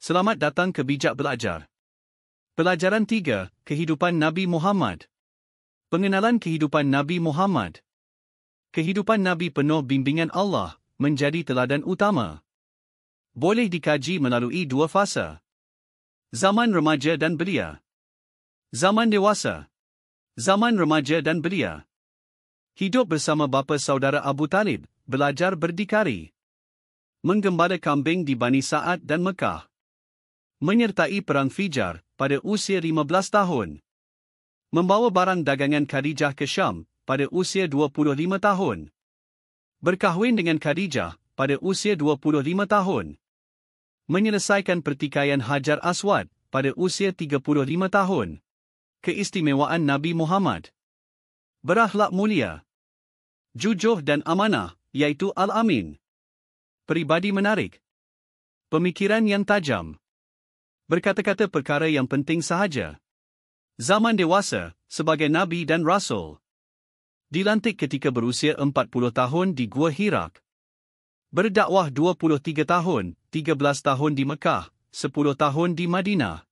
Selamat datang ke Bijak Belajar. Pelajaran 3, Kehidupan Nabi Muhammad. Pengenalan kehidupan Nabi Muhammad. Kehidupan Nabi penuh bimbingan Allah, menjadi teladan utama. Boleh dikaji melalui dua fasa. Zaman remaja dan belia. Zaman dewasa. Zaman remaja dan belia. Hidup bersama bapa saudara Abu Talib, belajar berdikari. Menggembala kambing di Bani Sa'ad dan Mekah. Menyertai Perang Fijar pada usia 15 tahun. Membawa barang dagangan Khadijah ke Syam pada usia 25 tahun. Berkahwin dengan Khadijah pada usia 25 tahun. Menyelesaikan pertikaian Hajar Aswad pada usia 35 tahun. Keistimewaan Nabi Muhammad. Berakhlak mulia. Jujur dan amanah, iaitu Al-Amin. Peribadi menarik. Pemikiran yang tajam. Berkata-kata perkara yang penting sahaja. Zaman dewasa, sebagai Nabi dan Rasul. Dilantik ketika berusia 40 tahun di Gua Hirak. Berdakwah 23 tahun, 13 tahun di Mekah, 10 tahun di Madinah.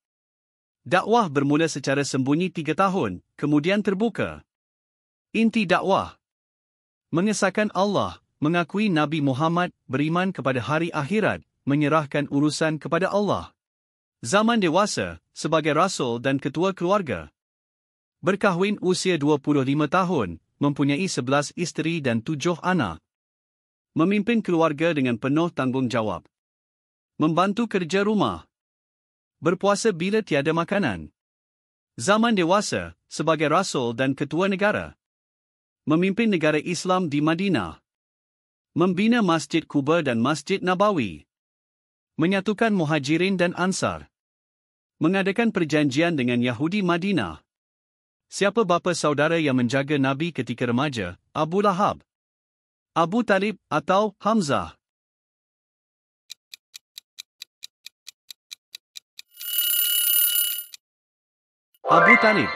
Dakwah bermula secara sembunyi 3 tahun, kemudian terbuka. Inti dakwah. Mengesahkan Allah, mengakui Nabi Muhammad, beriman kepada hari akhirat, menyerahkan urusan kepada Allah. Zaman dewasa, sebagai Rasul dan ketua keluarga. Berkahwin usia 25 tahun, mempunyai 11 isteri dan 7 anak. Memimpin keluarga dengan penuh tanggungjawab. Membantu kerja rumah. Berpuasa bila tiada makanan. Zaman dewasa, sebagai Rasul dan ketua negara. Memimpin negara Islam di Madinah. Membina Masjid Quba dan Masjid Nabawi. Menyatukan Muhajirin dan Ansar. Mengadakan perjanjian dengan Yahudi Madinah. Siapa bapa saudara yang menjaga Nabi ketika remaja? Abu Lahab, Abu Talib atau Hamzah? Abu Talib.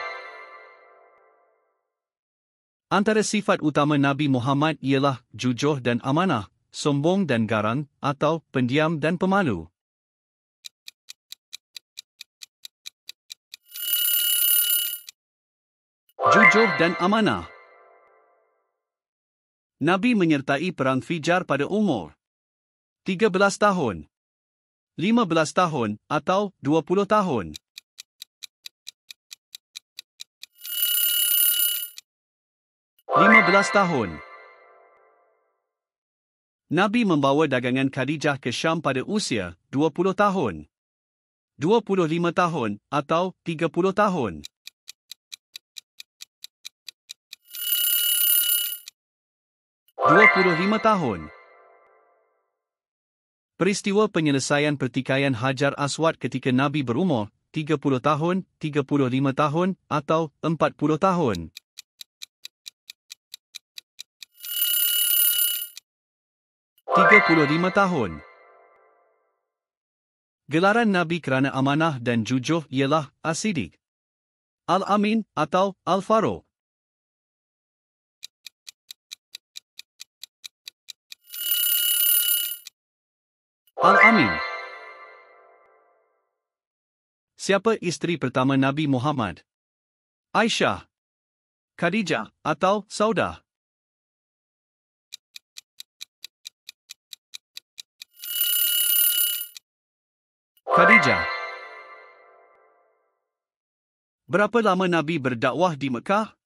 Antara sifat utama Nabi Muhammad ialah jujur dan amanah, sombong dan garang, atau pendiam dan pemalu. Jujur dan amanah. Nabi menyertai Perang Fijar pada umur 13 tahun, 15 tahun atau 20 tahun. Tahun. Nabi membawa dagangan Khadijah ke Syam pada usia 20 tahun, 25 tahun atau 30 tahun. 25 tahun. Peristiwa penyelesaian pertikaian Hajar Aswad ketika Nabi berumur 30 tahun, 35 tahun atau 40 tahun. 35 tahun. Gelaran Nabi kerana amanah dan jujur ialah As-Siddiq, Al-Amin atau Al-Faruq. Al-Amin. Siapa isteri pertama Nabi Muhammad? Aisyah, Khadijah atau Saudah? Khadijah. Berapa lama Nabi berdakwah di Mekah?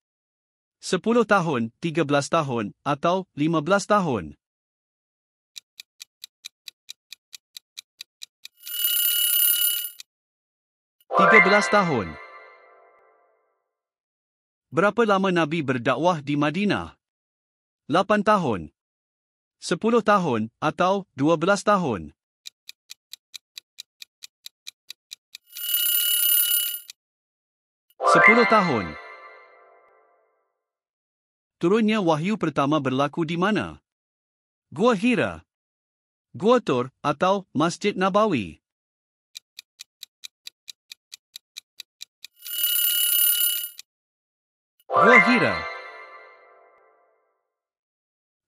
10 tahun, 13 tahun atau 15 tahun? 13 tahun. Berapa lama Nabi berdakwah di Madinah? 8 tahun, 10 tahun atau 12 tahun? 10 tahun. Turunnya wahyu pertama berlaku di mana? Gua Hira, Gua Tur atau Masjid Nabawi? Gua Hira.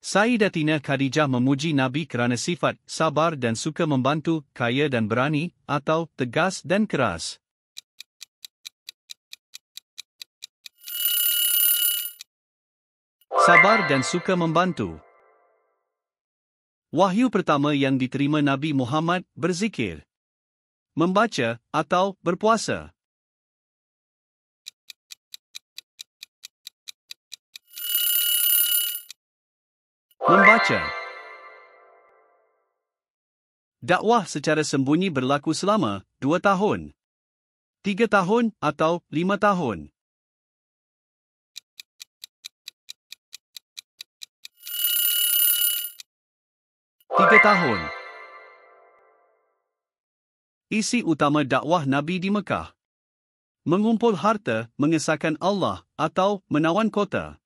Sayyidatina Khadijah memuji Nabi kerana sifat sabar dan suka membantu, kaya dan berani, atau tegas dan keras. Sabar dan suka membantu. Wahyu pertama yang diterima Nabi Muhammad berzikir, membaca atau berpuasa. Membaca. Dakwah secara sembunyi berlaku selama 2 tahun, 3 tahun atau 5 tahun. Tiga tahun. Isi utama dakwah Nabi di Mekah: mengumpul harta, mengesahkan Allah, atau menawan kota.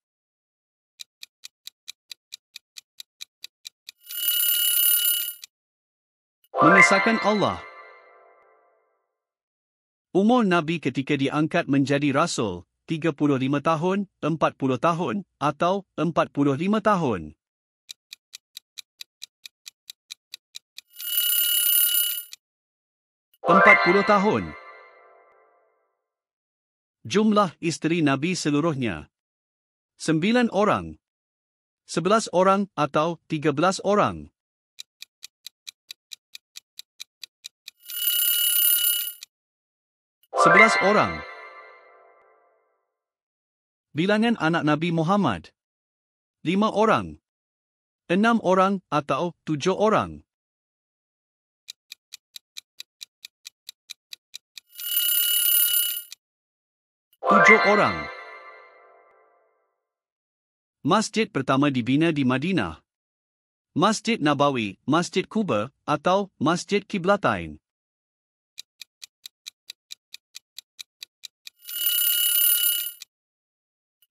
Mengesahkan Allah. Umur Nabi ketika diangkat menjadi Rasul, 35 tahun, 40 tahun, atau 45 tahun. Puluh tahun. Jumlah isteri Nabi seluruhnya: 9 orang, 11 orang atau 13 orang. 11 orang. Bilangan anak Nabi Muhammad: 5 orang, 6 orang atau 7 orang. 7 orang. Masjid pertama dibina di Madinah: Masjid Nabawi, Masjid Quba, atau Masjid Qiblatain.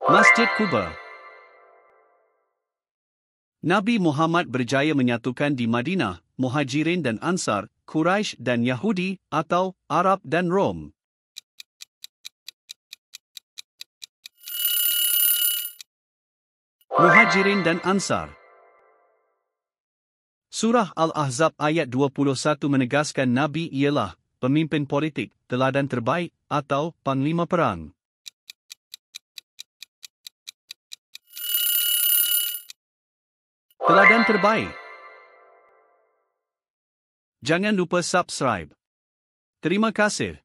Masjid Quba. Nabi Muhammad berjaya menyatukan di Madinah Muhajirin dan Ansar, Quraisy dan Yahudi, atau Arab dan Rom. Muhajirin dan Ansar. Surah Al-Ahzab ayat 21 menegaskan Nabi ialah pemimpin politik, teladan terbaik, atau panglima perang. Teladan terbaik. Jangan lupa subscribe. Terima kasih.